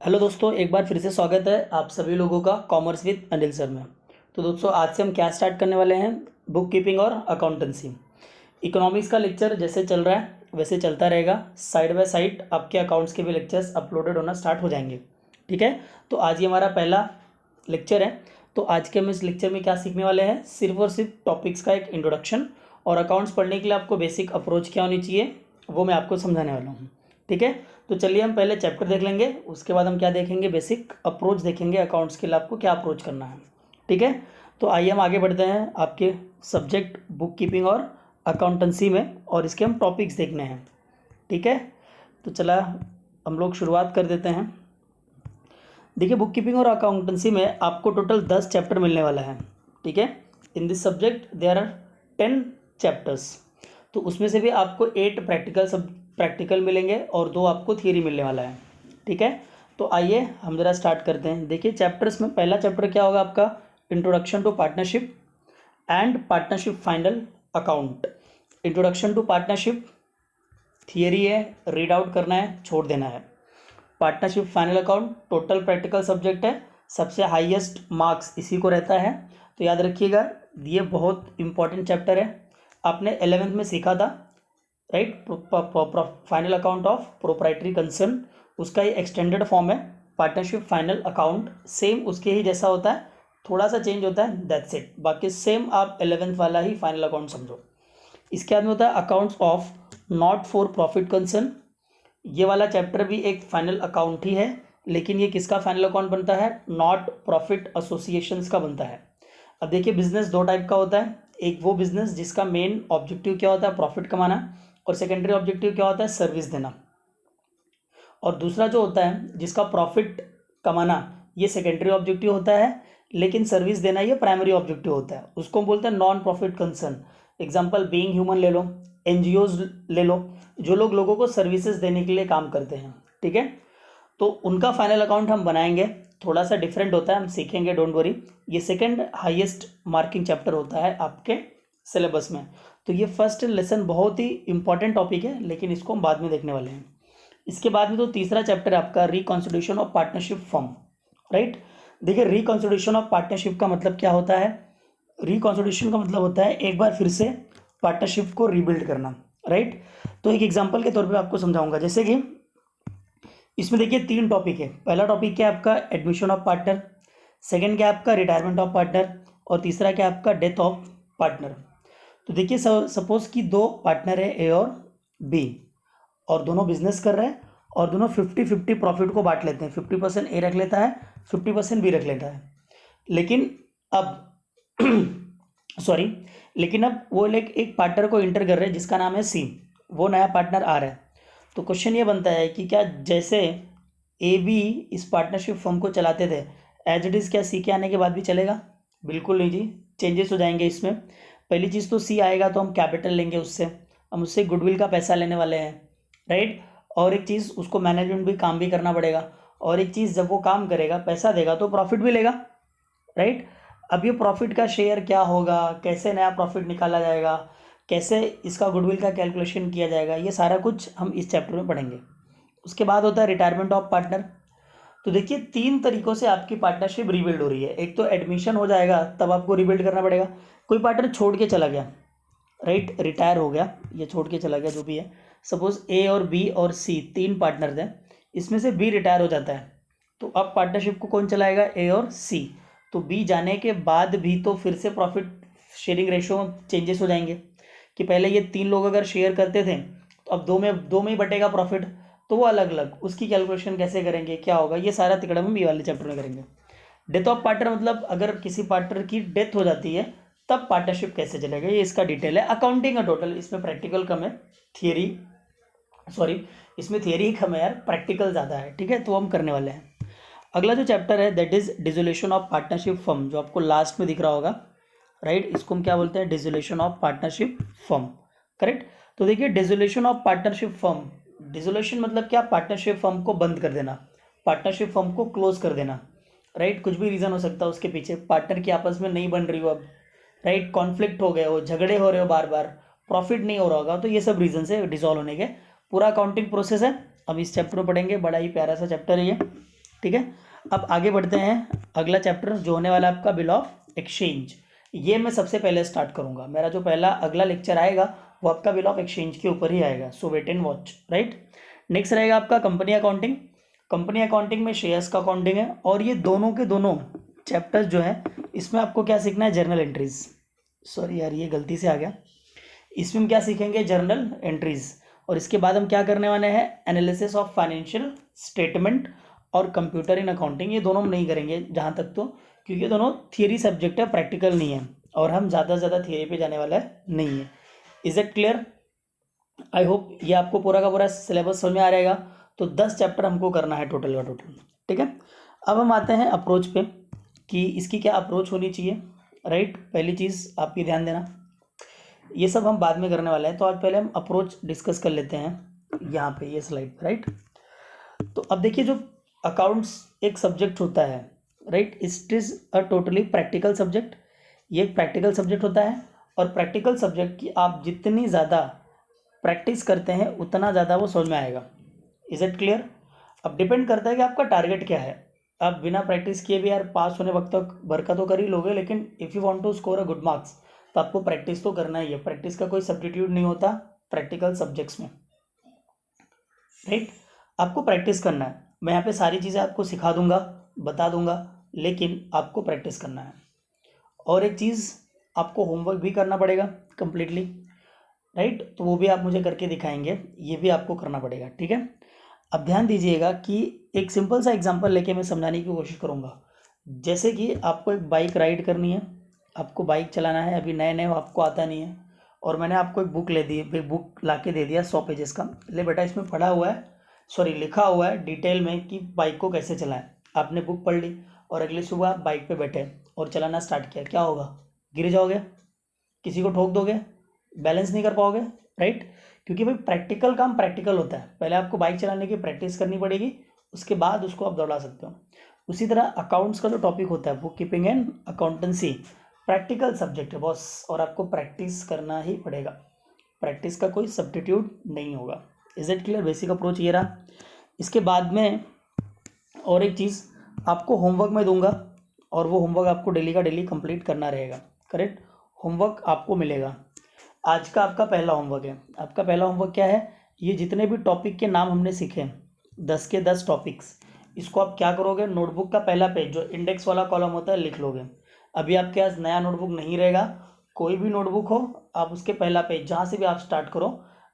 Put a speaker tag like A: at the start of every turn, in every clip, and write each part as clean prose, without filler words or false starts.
A: Hello दोस्तों, एक बार फिर से स्वागत है आप सभी लोगों का कॉमर्स विद अनिल सर में। तो दोस्तों, आज से हम क्या स्टार्ट करने वाले हैं? बुक कीपिंग और अकाउंटेंसी। इकोनॉमिक्स का लेक्चर जैसे चल रहा है वैसे चलता रहेगा। साइड बाय साइड आपके अकाउंट्स के भी लेक्चर्स अपलोडेड होना स्टार्ट हो जाएंगे। ठीक है, तो आज ये हमारा पहला लेक्चर है। तो आज के हम इस लेक्चर में क्या सीखने वाले हैं? सिर्फ और सिर्फ टॉपिक्स का एक इंट्रोडक्शन, और अकाउंट्स पढ़ने के लिए आपको बेसिक अप्रोच क्या होनी चाहिए वो मैं आपको समझाने वाला हूँ। ठीक है, तो चलिए हम पहले चैप्टर देख लेंगे, उसके बाद हम क्या देखेंगे? बेसिक अप्रोच देखेंगे अकाउंट्स के लिए आपको क्या अप्रोच करना है। ठीक है, तो आइए हम आगे बढ़ते हैं आपके सब्जेक्ट बुक कीपिंग और अकाउंटेंसी में, और इसके हम टॉपिक्स देखने हैं। ठीक है, तो चला हम लोग शुरुआत कर देते हैं। देखिए, बुक कीपिंग और अकाउंटेंसी में आपको टोटल 10 चैप्टर मिलने वाला है। ठीक है, in this subject there are 10 chapters. तो उसमें से भी आपको 8 प्रैक्टिकल मिलेंगे और 2 आपको थियरी मिलने वाला है। ठीक है, तो आइए हम ज़रा स्टार्ट करते हैं। देखिए, चैप्टर्स में पहला चैप्टर क्या होगा आपका? Introduction to partnership and partnership final account. Introduction to partnership theory है, रीड आउट करना है, छोड़ देना है। Partnership final account total practical subject है, सबसे हाईएस्ट मार्क्स इसी को रहता है। तो याद रखिएगा, ये बहुत इंपॉर्टेंट चैप्टर है। आपने 11th में सीखा था, right? Final account of proprietary concern, उसका ये एक्सटेंडेड फॉर्म है। पार्टनरशिप फाइनल अकाउंट सेम उसके ही जैसा होता है, थोड़ा सा चेंज होता है, दैट्स इट। बाकी सेम आप 11th वाला ही फाइनल अकाउंट समझो। इसके बाद में होता है accounts of not for profit concern. ये वाला चैप्टर भी एक फाइनल अकाउंट ही है, लेकिन ये किसका फाइनल अकाउंट बनता है? नॉट प्रॉफिट एसोसिएशंस का बनता है। अब देखिए, बिजनेस दो टाइप का होता है। एक वो बिजनेस जिसका मेन ऑब्जेक्टिव क्या होता है? प्रॉफिट कमाना, और सेकेंडरी ऑब्जेक्टिव क्या होता है? सर्विस देना। और दूसरा जो होता है जिसका प्रॉफिट कमाना, ये सेकेंडरी ऑब्जेक्टिव होता है, लेकिन सर्विस देना ये प्राइमरी ऑब्जेक्टिव होता है। उसको हम बोलते हैं non profit concern. Example being human ले लो, एनजीओज ले लो, जो लोग लोगों को सर्विसेज देने के लिए काम करते हैं। ठीक है, तो उनका फाइनल अकाउंट हम बनाएंगे। थोड़ा सा डिफरेंट होता है, हम सीखेंगे, डोंट वरी। ये सेकंड हाईएस्ट मार्किंग चैप्टर होता है आपके सिलेबस में। तो ये फर्स्ट लेसन बहुत ही इंपॉर्टेंट टॉपिक है, लेकिन इसको हम बाद में देखने वाले हैं। इसके बाद में तो तीसरा चैप्टर है आपका reconstitution of partnership firm, right? देखिए, रिकॉन्स्टिट्यूशन ऑफ पार्टनरशिप का मतलब क्या होता है? रिकॉन्स्टिट्यूशन का मतलब होता है एक बार फिर से पार्टनरशिप को रीबिल्ड करना, राइट? तो एक एग्जांपल के तौर पे आपको समझाऊंगा। जैसे कि इसमें देखिए 3 टॉपिक है। पहला टॉपिक क्या है आपका? Admission of partner. सेकंड क्या है आपका? Retirement of partner. और तीसरा क्या है आपका? Death of partner. तो देखिए, सपोज कि 2 पार्टनर है, ए और बी, और दोनों बिजनेस कर रहे हैं, और दोनों 50-50 प्रॉफिट को बांट लेते हैं। 50% ए रख लेता है, 50% बी रख लेता है। लेकिन अब सॉरी, लेकिन अब वो एक पार्टनर को इंटर कर रहे हैं जिसका नाम है सी, वो नया पार्टनर आ रहा है। तो क्वेश्चन ये बनता है कि क्या जैसे ए बी इस पार्टनरशिप फर्म को चलाते थे, एज इट इज़ क्या सी के आने के बाद भी चलेगा? बिल्कुल नहीं जी, चेंजेस हो जाएंगे इसमें। पहली चीज़ तो सी आएगा तो हम कैपिटल लेंगे उससे, हम उससे गुडविल का पैसा लेने वाले हैं, राइट? और एक चीज़, उसको मैनेजमेंट भी काम भी करना पड़ेगा। और एक चीज़, जब वो काम करेगा, पैसा देगा, तो प्रॉफिट भी लेगा, राइट? अब ये प्रॉफिट का शेयर क्या होगा, कैसे नया प्रॉफिट निकाला जाएगा, कैसे इसका गुडविल का कैलकुलेशन किया जाएगा, ये सारा कुछ हम इस चैप्टर में पढ़ेंगे। उसके बाद होता है रिटायरमेंट ऑफ पार्टनर। तो देखिए, 3 तरीक़ों से आपकी पार्टनरशिप रीबिल्ड हो रही है। एक तो एडमिशन हो जाएगा, तब आपको रीबिल्ड करना पड़ेगा। कोई पार्टनर छोड़ के चला गया, राइट, रिटायर हो गया, ये छोड़ के चला गया, जो भी है। सपोज ए और बी और सी 3 पार्टनर थे, इसमें से बी रिटायर हो जाता है, तो अब पार्टनरशिप को कौन चलाएगा? ए और सी। तो बी जाने के बाद भी तो फिर से प्रॉफिट शेयरिंग रेशो में चेंजेस हो जाएंगे, कि पहले ये 3 लोग अगर शेयर करते थे, तो अब दो में ही बटेगा प्रॉफिट, तो वो अलग अलग, उसकी कैलकुलेशन कैसे करेंगे, क्या होगा, ये सारा तिकड़ा हम बी वाले चैप्टर में करेंगे। डेथ ऑफ पार्टनर मतलब अगर किसी पार्टनर की डेथ हो जाती है, तब पार्टनरशिप कैसे चलेगा, ये इसका डिटेल है। अकाउंटिंग है टोटल, इसमें प्रैक्टिकल कम है, थियरी, सॉरी, इसमें थियरी ही कम है यार, प्रैक्टिकल ज़्यादा है। ठीक है, तो हम करने वाले हैं। अगला जो चैप्टर है that is dissolution of partnership firm, जो आपको लास्ट में दिख रहा होगा, राइट? इसको हम क्या बोलते हैं? Dissolution of partnership firm, correct? तो देखिए, dissolution of partnership firm, dissolution मतलब क्या? पार्टनरशिप फर्म को बंद कर देना, पार्टनरशिप फर्म को क्लोज कर देना, राइट? कुछ भी रीज़न हो सकता है उसके पीछे, पार्टनर की आपस में नहीं बन रही हो अब, राइट, कॉन्फ्लिक्ट हो गए हो, झगड़े हो रहे हो बार बार, प्रॉफिट नहीं हो रहा होगा, तो ये सब रीजन है डिसॉल्व होने के। पूरा अकाउंटिंग प्रोसेस है, अब इस चैप्टर में पढ़ेंगे, बड़ा ही प्यारा सा चैप्टर है ये। ठीक है। अब आगे बढ़ते हैं, अगला चैप्टर जो होने वाला है आपका बिल ऑफ एक्सचेंज। ये मैं सबसे पहले स्टार्ट करूंगा, मेरा जो पहला अगला लेक्चर आएगा वो आपका बिल ऑफ एक्सचेंज के ऊपर ही आएगा, so wait and watch, right. Next रहेगा आपका कंपनी अकाउंटिंग। कंपनी अकाउंटिंग में शेयर्स का अकाउंटिंग है, और ये दोनों के दोनों चैप्टर्स जो है इसमें आपको क्या सीखना है, जर्नल एंट्रीज। सॉरी यार, ये गलती से आ गया। इसमें हम क्या सीखेंगे, जर्नल एंट्रीज। और इसके बाद हम क्या करने वाले हैं, एनालिसिस ऑफ फाइनेंशियल स्टेटमेंट और कंप्यूटर इन अकाउंटिंग। ये दोनों हम नहीं करेंगे जहाँ तक तो, क्योंकि दोनों थियरी सब्जेक्ट है, प्रैक्टिकल नहीं है, और हम ज़्यादा से ज़्यादा थियरी पे जाने वाला नहीं है। Is it clear? I hope ये आपको पूरा का पूरा सिलेबस समझ में आ जाएगा। तो 10 चैप्टर हमको करना है टोटल का टोटल, ठीक है। अब हम आते हैं अप्रोच पे कि इसकी क्या अप्रोच होनी चाहिए, राइट। पहली चीज़ आपकी ध्यान देना, ये सब हम बाद में करने वाले हैं, तो आज पहले हम अप्रोच डिस्कस कर लेते हैं यहाँ पे ये स्लाइड पे, राइट। तो अब देखिए, जो अकाउंट्स एक सब्जेक्ट होता है, right, it is a totally practical subject. ये एक प्रैक्टिकल सब्जेक्ट होता है, और प्रैक्टिकल सब्जेक्ट की आप जितनी ज़्यादा प्रैक्टिस करते हैं उतना ज़्यादा वो समझ में आएगा। Is it clear? अब डिपेंड करता है कि आपका टारगेट क्या है। आप बिना प्रैक्टिस किए भी यार पास होने वक्त तक बरका तो कर ही लोगे, लेकिन if you want to score a good marks तो आपको प्रैक्टिस तो करना ही है। प्रैक्टिस का कोई सब्स्टिट्यूट नहीं होता प्रैक्टिकल सब्जेक्ट्स में, राइट। आपको प्रैक्टिस करना है। मैं यहाँ पे सारी चीज़ें आपको सिखा दूंगा, बता दूंगा, लेकिन आपको प्रैक्टिस करना है। और एक चीज़, आपको होमवर्क भी करना पड़ेगा कंप्लीटली, राइट। तो वो भी आप मुझे करके दिखाएंगे, ये भी आपको करना पड़ेगा, ठीक है। अब ध्यान दीजिएगा कि एक सिंपल सा एग्जांपल लेके मैं समझाने की कोशिश करूँगा। जैसे कि आपको एक बाइक राइड करनी है, आपको बाइक चलाना है, अभी नए नए आपको आता नहीं है, और मैंने आपको एक बुक ले दी, एक बुक ला के दे दिया 100 पेजेस का, ले बेटा इसमें पढ़ा हुआ है, सॉरी लिखा हुआ है डिटेल में कि बाइक को कैसे चलाएं। आपने बुक पढ़ ली और अगली सुबह आप बाइक पे बैठे और चलाना स्टार्ट किया, क्या होगा, गिर जाओगे, किसी को ठोक दोगे, बैलेंस नहीं कर पाओगे, राइट। क्योंकि भाई प्रैक्टिकल काम प्रैक्टिकल होता है, पहले आपको बाइक चलाने की प्रैक्टिस करनी पड़ेगी, उसके बाद उसको आप दौड़ा सकते हो। उसी तरह अकाउंट्स का जो टॉपिक होता है, book keeping and accountancy, practical subject है बॉस, और आपको प्रैक्टिस करना ही पड़ेगा। प्रैक्टिस का कोई सब्स्टिट्यूट नहीं होगा। Is it clear? Basic approach ये रहा। इसके बाद में और एक चीज़ आपको होमवर्क में दूंगा, और वो होमवर्क आपको डेली का डेली कंप्लीट करना रहेगा, करेक्ट। होमवर्क आपको मिलेगा, आज का आपका पहला होमवर्क है। आपका पहला होमवर्क क्या है, ये जितने भी टॉपिक के नाम हमने सीखे 10 के 10 टॉपिक्स, इसको आप क्या करोगे, नोटबुक का पहला पेज जो इंडेक्स वाला कॉलम होता है लिख लोगे। अभी आपके पास नया नोटबुक नहीं रहेगा, कोई भी नोटबुक हो आप उसके पहला पेज जहाँ से भी आप स्टार्ट करो,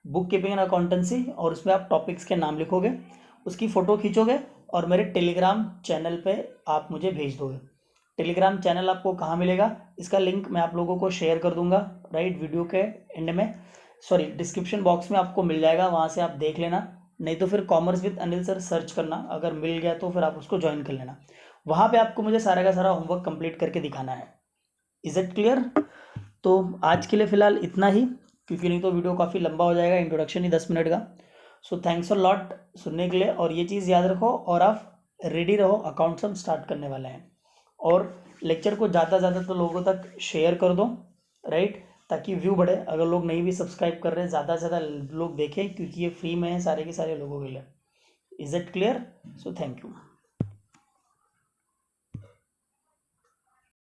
A: बुक कीपिंग एंड अकाउंटेंसी, और उसमें आप टॉपिक्स के नाम लिखोगे, उसकी फ़ोटो खींचोगे और मेरे टेलीग्राम चैनल पे आप मुझे भेज दोगे। टेलीग्राम चैनल आपको कहाँ मिलेगा, इसका लिंक मैं आप लोगों को शेयर कर दूंगा, राइट, वीडियो के एंड में, सॉरी डिस्क्रिप्शन बॉक्स में आपको मिल जाएगा, वहाँ से आप देख लेना। नहीं तो फिर commerce with Anil sir search करना, अगर मिल गया तो फिर आप उसको ज्वाइन कर लेना। वहाँ पे आपको मुझे सारा का सारा होमवर्क कंप्लीट करके दिखाना है। Is it clear? तो आज के लिए फ़िलहाल इतना ही, क्योंकि नहीं तो वीडियो काफ़ी लंबा हो जाएगा, इंट्रोडक्शन ही 10 मिनट का। सो थैंक्स अ लॉट सुनने के लिए, और ये चीज़ याद रखो और आप रेडी रहो, अकाउंट्स हम स्टार्ट करने वाले हैं। और लेक्चर को ज़्यादा से ज़्यादा तो लोगों तक शेयर कर दो, राइट, ताकि व्यू बढ़े। अगर लोग नहीं भी सब्सक्राइब कर रहे हैं, ज़्यादा से ज़्यादा लोग देखें, क्योंकि ये फ्री में है सारे के सारे लोगों के लिए। Is it clear? So thank you.